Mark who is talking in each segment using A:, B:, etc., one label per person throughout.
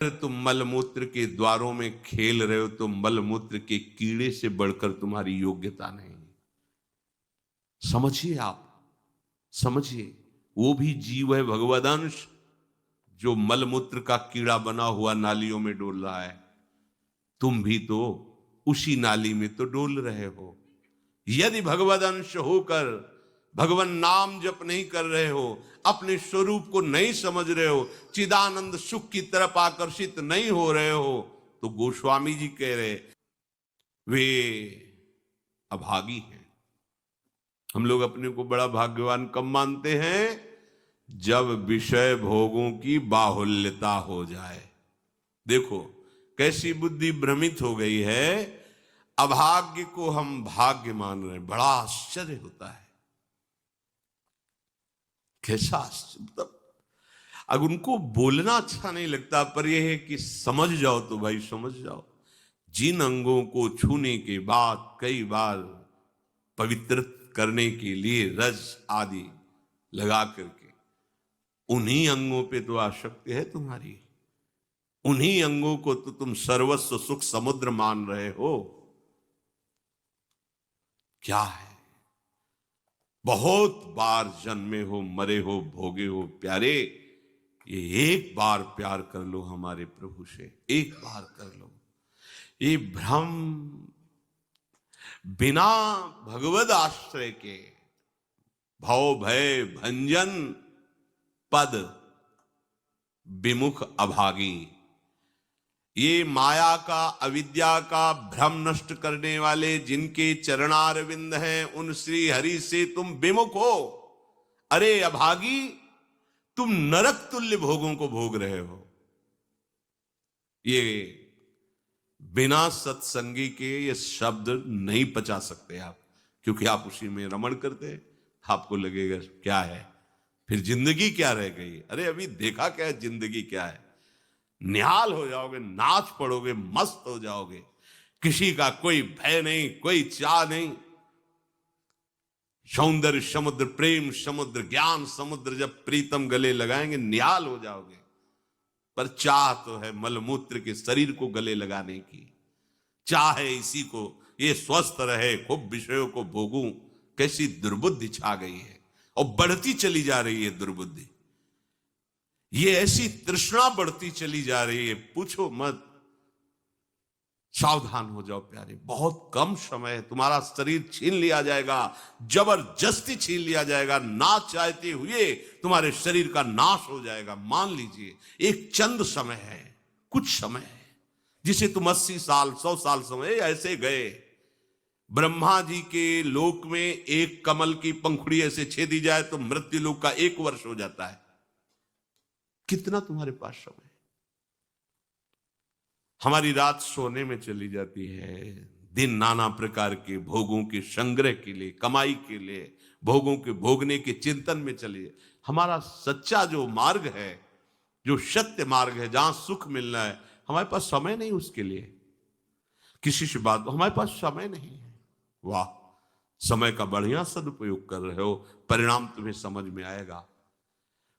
A: तुम मलमूत्र के द्वारों में खेल रहे हो तो मलमूत्र के कीड़े से बढ़कर तुम्हारी योग्यता नहीं। समझिए, आप समझिए, वो भी जीव है, भगवदंश, जो मलमूत्र का कीड़ा बना हुआ नालियों में डोल रहा है। तुम भी तो उसी नाली में तो डोल रहे हो। यदि भगवदंश होकर भगवान नाम जप नहीं कर रहे हो, अपने स्वरूप को नहीं समझ रहे हो, चिदानंद सुख की तरफ आकर्षित नहीं हो रहे हो, तो गोस्वामी जी कह रहे वे अभागी हैं। हम लोग अपने को बड़ा भाग्यवान कब मानते हैं? जब विषय भोगों की बाहुल्यता हो जाए। देखो कैसी बुद्धि भ्रमित हो गई है, अभाग्य को हम भाग्य मान रहे हैं। बड़ा आश्चर्य होता है, कैसा मतलब। अगर उनको बोलना अच्छा नहीं लगता, पर यह है कि समझ जाओ तो भाई समझ जाओ। जिन अंगों को छूने के बाद कई बार पवित्र करने के लिए रज आदि लगा करके, उन्हीं अंगों पे तो आसक्ति है तुम्हारी, उन्हीं अंगों को तो तुम सर्वस्व सुख समुद्र मान रहे हो। क्या है? बहुत बार जन्मे हो, मरे हो, भोगे हो प्यारे, ये एक बार प्यार कर लो हमारे प्रभु से, एक बार कर लो। ये भ्रम बिना भगवद आश्रय के भव भय भंजन पद विमुख अभागी, ये माया का, अविद्या का भ्रम नष्ट करने वाले जिनके चरणारविंद हैं, उन श्री हरि से तुम विमुख हो। अरे अभागी, तुम नरक तुल्य भोगों को भोग रहे हो। ये बिना सत्संगी के ये शब्द नहीं पचा सकते आप, क्योंकि आप उसी में रमण करते। आपको लगेगा क्या है, फिर जिंदगी क्या रह गई? अरे अभी देखा क्या है, जिंदगी क्या है। निहाल हो जाओगे, नाच पड़ोगे, मस्त हो जाओगे, किसी का कोई भय नहीं, कोई चाह नहीं। सौंदर्य समुद्र, प्रेम समुद्र, ज्ञान समुद्र जब प्रीतम गले लगाएंगे, निहाल हो जाओगे। पर चाह तो है मलमूत्र के शरीर को गले लगाने की, चाह है इसी को, ये स्वस्थ रहे, खूब विषयों को भोगूं। कैसी दुर्बुद्धि छा गई है, और बढ़ती चली जा रही है दुर्बुद्धि। ये ऐसी तृष्णा बढ़ती चली जा रही है, पूछो मत। सावधान हो जाओ प्यारे, बहुत कम समय है, तुम्हारा शरीर छीन लिया जाएगा, जबरदस्ती छीन लिया जाएगा, ना चाहते हुए तुम्हारे शरीर का नाश हो जाएगा। मान लीजिए एक चंद समय है, कुछ समय है, जिसे तुम 80 साल 100 साल समय ऐसे गए। ब्रह्मा जी के लोक में एक कमल की पंखुड़ी ऐसे छेदी जाए तो मृत्यु लोक का 1 वर्ष हो जाता है। कितना तुम्हारे पास समय? हमारी रात सोने में चली जाती है, दिन नाना प्रकार के भोगों के संग्रह के लिए, कमाई के लिए, भोगों के भोगने के चिंतन में चलिए। हमारा सच्चा जो मार्ग है, जो सत्य मार्ग है, जहां सुख मिलना है, हमारे पास समय नहीं उसके लिए। किसी से बात, हमारे पास समय नहीं है। वाह, समय का बढ़िया सदुपयोग कर रहे हो, परिणाम तुम्हें समझ में आएगा।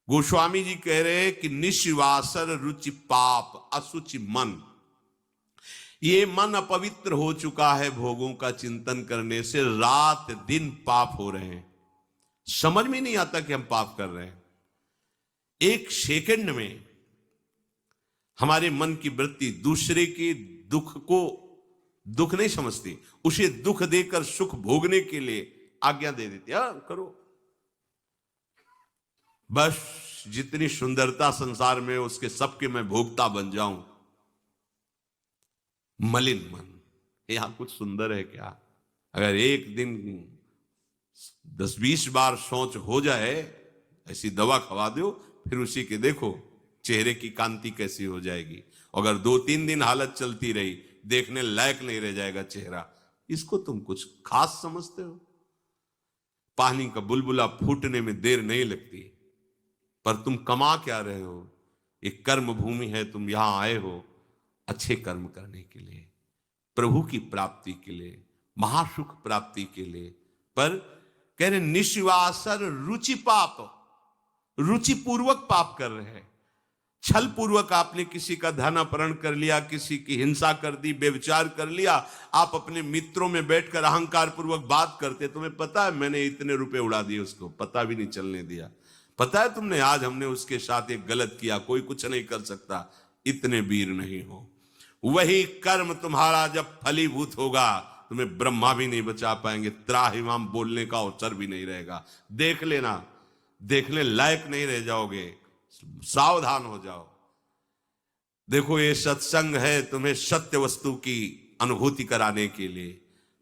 A: गोस्वामी जी कह रहे हैं कि निशिवासर रुचि पाप असुचि मन, ये मन अपवित्र हो चुका है भोगों का चिंतन करने से। रात दिन पाप हो रहे हैं, समझ में नहीं आता कि हम पाप कर रहे हैं। एक सेकंड में हमारे मन की वृत्ति दूसरे के दुख को दुख नहीं समझती, उसे दुख देकर सुख भोगने के लिए आज्ञा दे देती। करो, बस जितनी सुंदरता संसार में उसके सबके मैं भोगता बन जाऊं। मलिन मन, यहां कुछ सुंदर है क्या? अगर एक दिन 10-20 बार सोच हो जाए, ऐसी दवा खवा दो, फिर उसी के देखो चेहरे की कांति कैसी हो जाएगी। अगर 2-3 दिन हालत चलती रही, देखने लायक नहीं रह जाएगा चेहरा। इसको तुम कुछ खास समझते हो? पानी का बुलबुला फूटने में देर नहीं लगती, पर तुम कमा क्या रहे हो? एक कर्म भूमि है, तुम यहां आए हो अच्छे कर्म करने के लिए, प्रभु की प्राप्ति के लिए, महासुख प्राप्ति के लिए। पर कह रहे निशिवासर रुचि पाप, रुचि पूर्वक पाप कर रहे हैं। छल पूर्वक आपने किसी का धन अपहरण कर लिया, किसी की हिंसा कर दी, व्यभिचार कर लिया, आप अपने मित्रों में बैठकर अहंकार पूर्वक बात करते, तुम्हें पता है मैंने इतने रुपए उड़ा दिए, उसको पता भी नहीं चलने दिया, पता है तुमने आज हमने उसके साथ एक गलत किया, कोई कुछ नहीं कर सकता, इतने वीर नहीं हो। वही कर्म तुम्हारा जब फलीभूत होगा, तुम्हें ब्रह्मा भी नहीं बचा पाएंगे, त्राहिमाम बोलने का अवसर भी नहीं रहेगा। देख लेना, देखने लायक नहीं रह जाओगे, सावधान हो जाओ। देखो ये सत्संग है तुम्हें सत्य वस्तु की अनुभूति कराने के लिए।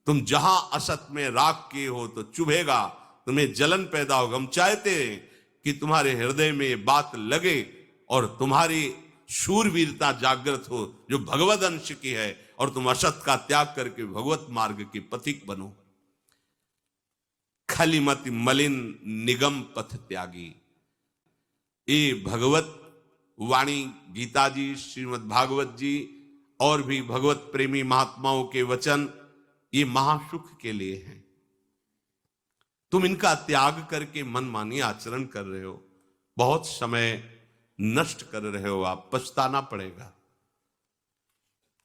A: तुम जहां असत में राख किए हो तो चुभेगा, तुम्हें जलन पैदा होगा। हम चाहते हैं कि तुम्हारे हृदय में ये बात लगे और तुम्हारी शूरवीरता जागृत हो जो भगवद अंश की है, और तुम असत का त्याग करके भगवत मार्ग के पथिक बनो। खलिमति मलिन निगम पथ त्यागी। ये भगवत वाणी गीता जी, श्रीमद् भागवत जी और भी भगवत प्रेमी महात्माओं के वचन ये महासुख के लिए हैं। तुम इनका त्याग करके मनमानी आचरण कर रहे हो, बहुत समय नष्ट कर रहे हो, आप पछताना पड़ेगा।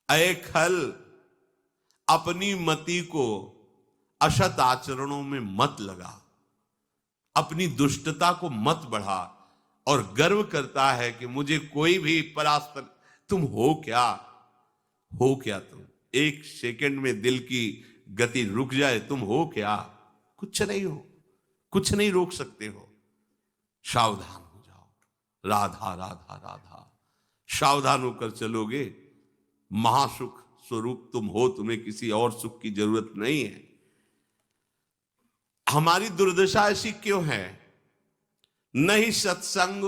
A: ऐ खल, अपनी मति को असत आचरणों में मत लगा, अपनी दुष्टता को मत बढ़ा और गर्व करता है कि मुझे कोई भी परास्त। तुम हो क्या, हो क्या तुम? एक सेकंड में दिल की गति रुक जाए, तुम हो क्या? कुछ नहीं हो, कुछ नहीं रोक सकते हो। सावधान हो जाओ। राधा राधा राधा, सावधान होकर चलोगे, महासुख स्वरूप तुम हो, तुम्हें किसी और सुख की जरूरत नहीं है। हमारी दुर्दशा ऐसी क्यों है? नहीं सत्संग,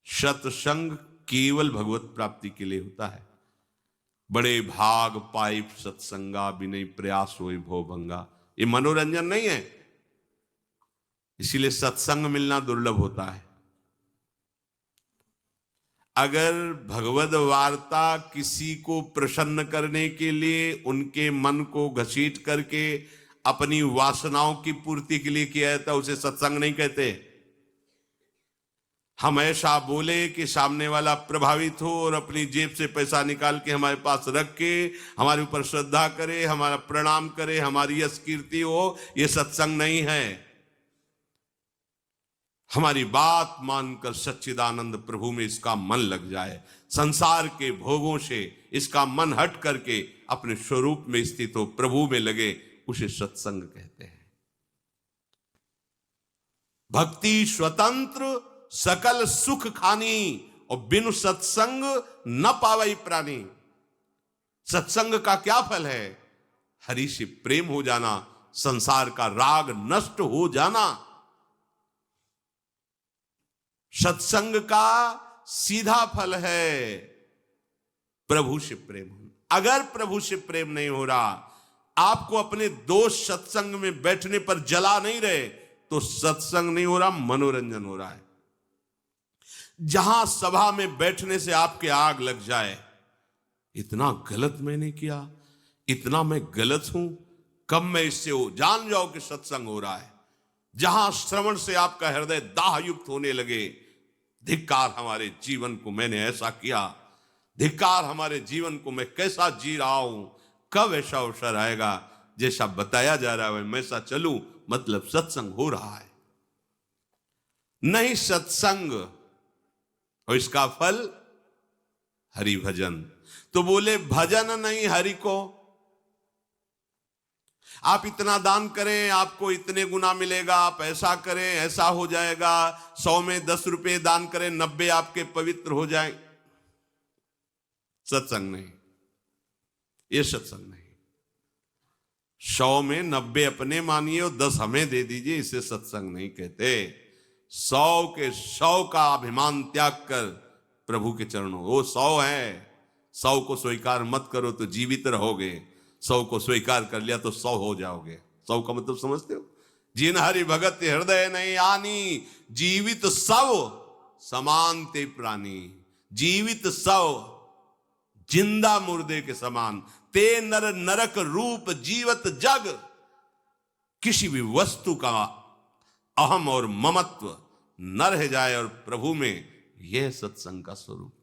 A: सत्संग केवल भगवत प्राप्ति के लिए होता है। बड़े भाग पाइप सत्संगा, बिनय प्रयास होए भवभंगा। ये मनोरंजन नहीं है, इसीलिए सत्संग मिलना दुर्लभ होता है। अगर भगवद वार्ता किसी को प्रसन्न करने के लिए, उनके मन को घसीट करके अपनी वासनाओं की पूर्ति के लिए किया जाता, उसे सत्संग नहीं कहते। हम ऐसा बोले कि सामने वाला प्रभावित हो और अपनी जेब से पैसा निकाल के हमारे पास रख के हमारे ऊपर श्रद्धा करे, हमारा प्रणाम करे, हमारी यश कीर्ति हो, यह सत्संग नहीं है। हमारी बात मानकर सच्चिदानंद प्रभु में इसका मन लग जाए, संसार के भोगों से इसका मन हट करके अपने स्वरूप में स्थित हो, प्रभु में लगे, उसे सत्संग कहते हैं। भक्ति स्वतंत्र सकल सुख खानी, और बिनु सत्संग न पावई प्राणी। सत्संग का क्या फल है? हरि से प्रेम हो जाना, संसार का राग नष्ट हो जाना। सत्संग का सीधा फल है प्रभु से प्रेम होना। अगर प्रभु से प्रेम नहीं हो रहा, आपको अपने दोस्त सत्संग में बैठने पर जला नहीं रहे, तो सत्संग नहीं हो रहा, मनोरंजन हो रहा है। जहां सभा में बैठने से आपके आग लग जाए, इतना गलत मैंने किया, इतना मैं गलत हूं, कब मैं इससे हो, जान जाओ कि सत्संग हो रहा है। जहां श्रवण से आपका हृदय दाह युक्त होने लगे, धिक्कार हमारे जीवन को, मैंने ऐसा किया, धिक्कार हमारे जीवन को, मैं कैसा जी रहा हूं, कब ऐसा अवसर आएगा जैसा बताया जा रहा है मैं ऐसा चलूं, मतलब सत्संग हो रहा है। नहीं सत्संग, और इसका फल हरि भजन। तो बोले भजन नहीं हरि को। आप इतना दान करें आपको इतने गुना मिलेगा, आप ऐसा करें ऐसा हो जाएगा, 100 में 10 रुपए दान करें 90 आपके पवित्र हो जाए। सत्संग नहीं, ये सत्संग नहीं। 100 में 90 अपने मानिए और 10 हमें दे दीजिए, इसे सत्संग नहीं कहते। 100 के 100 का अभिमान त्याग कर प्रभु के चरणों, वो 100 है, 100 को स्वीकार मत करो तो जीवित रहोगे, 100 को स्वीकार कर लिया तो 100 हो जाओगे। 100 का मतलब समझते हो? जिन हरि भगत हृदय नहीं आनी, जीवित सब समान ते प्राणी। जीवित सब जिंदा मुर्दे के समान, ते नर नरक रूप जीवत जग। किसी भी वस्तु का अहम और ममत्व न रह जाए और प्रभु में यह सत्संग का स्वरूप।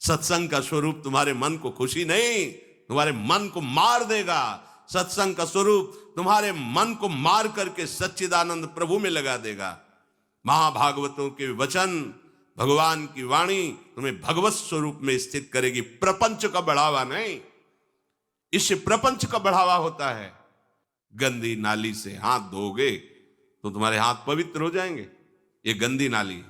A: सत्संग का स्वरूप तुम्हारे मन को खुशी नहीं, तुम्हारे मन को मार देगा। सत्संग का स्वरूप तुम्हारे मन को मार करके सच्चिदानंद प्रभु में लगा देगा। महाभागवतों के वचन, भगवान की वाणी तुम्हें भगवत स्वरूप में स्थित करेगी, प्रपंच का बढ़ावा नहीं। इससे प्रपंच का बढ़ावा होता है। गंदी नाली से हाथ धोगे तो तुम्हारे हाथ पवित्र हो जाएंगे, ये गंदी नाली।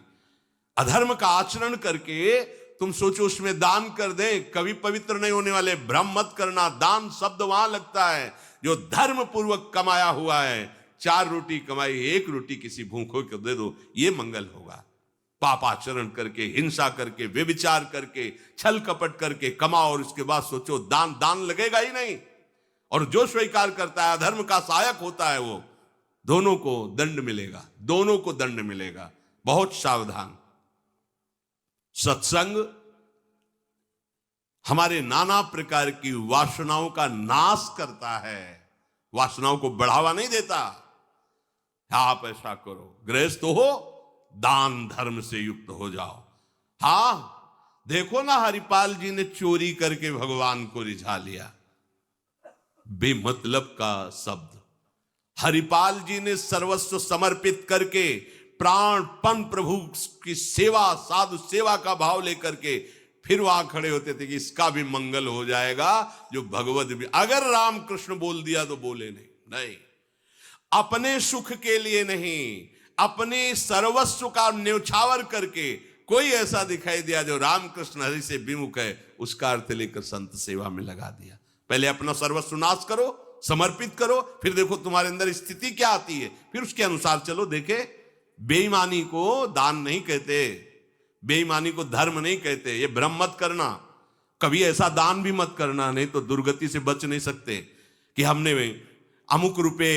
A: अधर्म का आचरण करके तुम सोचो उसमें दान कर दें, कभी पवित्र नहीं होने वाले। भ्रम मत करना, दान शब्द वहां लगता है जो धर्म पूर्वक कमाया हुआ है। 4 रोटी कमाई, 1 रोटी किसी भूखों को दे दो, ये मंगल होगा। पापाचरण करके, हिंसा करके, व्यभिचार करके, छल कपट करके कमाओ और उसके बाद सोचो दान लगेगा ही नहीं। और जो स्वीकार करता है, अधर्म का सहायक होता है, वो दोनों को दंड मिलेगा, दोनों को दंड मिलेगा। बहुत सावधान। सत्संग हमारे नाना प्रकार की वासनाओं का नाश करता है, वासनाओं को बढ़ावा नहीं देता। आप ऐसा करो, गृहस्थ हो, दान धर्म से युक्त हो जाओ। हां, देखो ना, हरिपाल जी ने चोरी करके भगवान को रिझा लिया। बेमतलब का शब्द। हरिपाल जी ने सर्वस्व समर्पित करके प्राणपण प्रभु की सेवा, साधु सेवा का भाव लेकर के फिर वहां खड़े होते थे कि इसका भी मंगल हो जाएगा। जो भगवत भी अगर रामकृष्ण बोल दिया तो बोले नहीं, अपने सुख के लिए नहीं, अपने सर्वस्व का न्यौछावर करके कोई ऐसा दिखाई दिया जो रामकृष्ण हरि से विमुख है, उसका अर्थ लेकर संत सेवा में लगा दिया। पहले अपना सर्वस्व नाश करो, समर्पित करो, फिर देखो तुम्हारे अंदर स्थिति क्या आती है, फिर उसके अनुसार चलो। देखे, बेईमानी को दान नहीं कहते, बेईमानी को धर्म नहीं कहते। ये भ्रम मत करना, कभी ऐसा दान भी मत करना, नहीं तो दुर्गति से बच नहीं सकते कि हमने अमुक रुपए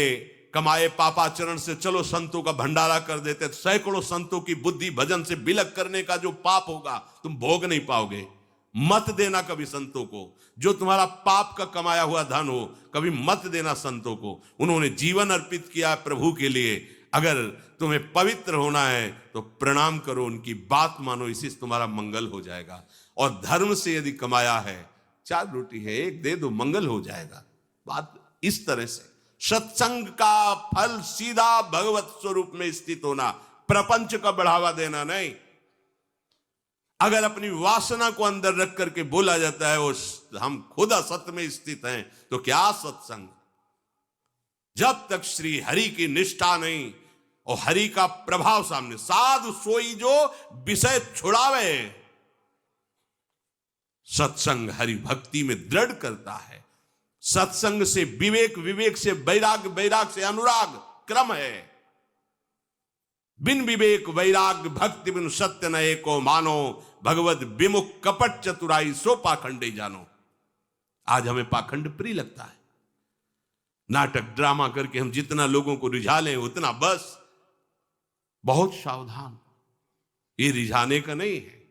A: कमाए पापाचरण से, चलो संतों का भंडारा कर देते। सैकड़ों संतों की बुद्धि भजन से बिलक करने का जो पाप होगा तुम भोग नहीं पाओगे। मत देना कभी संतों को, जो तुम्हारा पाप का कमाया हुआ धन हो, कभी मत देना संतों को। उन्होंने जीवन अर्पित किया प्रभु के लिए। अगर तुम्हें पवित्र होना है तो प्रणाम करो, उनकी बात मानो, इसी से तुम्हारा मंगल हो जाएगा। और धर्म से यदि कमाया है, 4 रोटी है, 1 दे दो, मंगल हो जाएगा। बात इस तरह से। सत्संग का फल सीधा भगवत स्वरूप में स्थित होना, प्रपंच का बढ़ावा देना नहीं। अगर अपनी वासना को अंदर रख करके बोला जाता है वो हम खुद असत्य में स्थित हैं, तो क्या सत्संग? जब तक श्री हरि की निष्ठा नहीं और हरि का प्रभाव सामने, साधु सोई जो विषय छुड़ावे। सत्संग हरि भक्ति में दृढ़ करता है। सत्संग से विवेक, विवेक से वैराग, वैराग से अनुराग क्रम है। बिन विवेक वैराग भक्ति बिन सत्य न एको मानो, भगवत विमुख कपट चतुराई सो पाखंडे जानो। आज हमें पाखंड प्रिय लगता है। नाटक ड्रामा करके हम जितना लोगों को रिझा लें उतना बस। बहुत सावधान, ये रिझाने का नहीं है,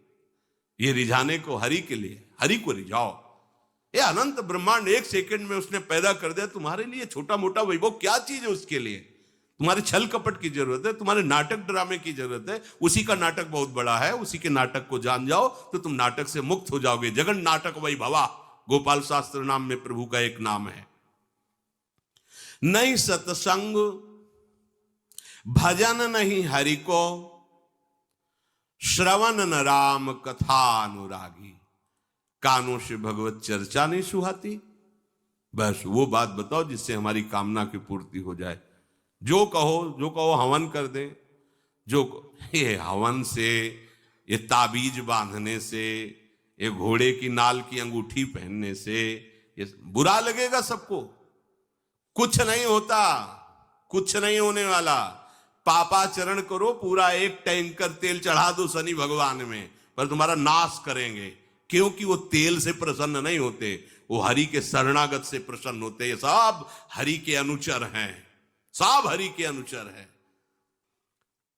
A: ये रिझाने को हरि के लिए, हरि को रिझाओ। ये अनंत ब्रह्मांड 1 सेकंड में उसने पैदा कर दिया। तुम्हारे लिए छोटा मोटा वैभव क्या चीज है? उसके लिए तुम्हारे छल कपट की जरूरत है, तुम्हारे नाटक ड्रामे की जरूरत है। उसी का नाटक बहुत बड़ा है, उसी के नाटक को जान जाओ तो तुम नाटक से मुक्त हो जाओगे। जगन नाटक वैभवा, गोपाल शास्त्र नाम में प्रभु का एक नाम है। नहीं सत्संग भजन नहीं हरि को, श्रवण न राम कथा अनुरागी। कानों से भगवत चर्चा नहीं सुहाती। बस वो बात बताओ जिससे हमारी कामना की पूर्ति हो जाए। जो कहो हवन कर दे। ये हवन से, ये ताबीज बांधने से, ये घोड़े की नाल की अंगूठी पहनने से ये बुरा लगेगा सबको। कुछ नहीं होता, कुछ नहीं होने वाला। पापाचरण करो, पूरा 1 टैंकर तेल चढ़ा दो शनि भगवान में, पर तुम्हारा नाश करेंगे। क्योंकि वो तेल से प्रसन्न नहीं होते, वो हरि के शरणागत से प्रसन्न होते। ये सब हरि के अनुचर हैं, सब हरि के अनुचर हैं।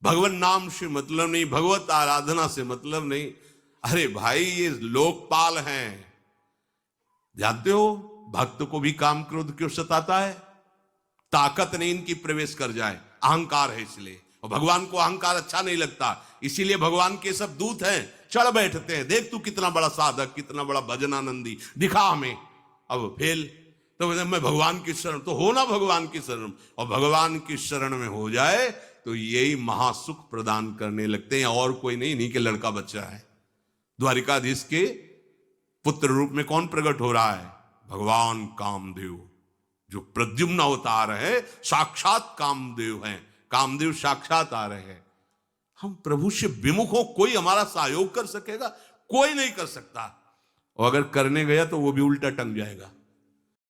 A: भगवान नाम से मतलब नहीं, भगवत आराधना से मतलब नहीं। अरे भाई, ये लोकपाल हैं। जानते हो भक्त को भी काम क्रोध क्यों सताता है? ताकत नहीं इनकी प्रवेश कर जाए, अहंकार है इसलिए। और भगवान को अहंकार अच्छा नहीं लगता, इसीलिए भगवान के सब दूत हैं, चढ़ बैठते हैं, देख तू कितना बड़ा साधक, कितना बड़ा भजनानंदी, दिखा हमें। अब फेल, तो मैं भगवान की शरण, तो हो ना भगवान की शरण, और भगवान की शरण में हो जाए तो यही महासुख प्रदान करने लगते हैं, और कोई नहीं, इन्हीं के लड़का बच्चा है। द्वारिकाधीश के पुत्र रूप में कौन प्रकट हो रहा है? भगवान कामदेव, जो प्रद्युम्न अवतार है, साक्षात कामदेव हैं, कामदेव साक्षात आ रहे हैं। हम प्रभु से विमुख हो, कोई हमारा सहयोग कर सकेगा? कोई नहीं कर सकता, और अगर करने गया तो वो भी उल्टा टंग जाएगा।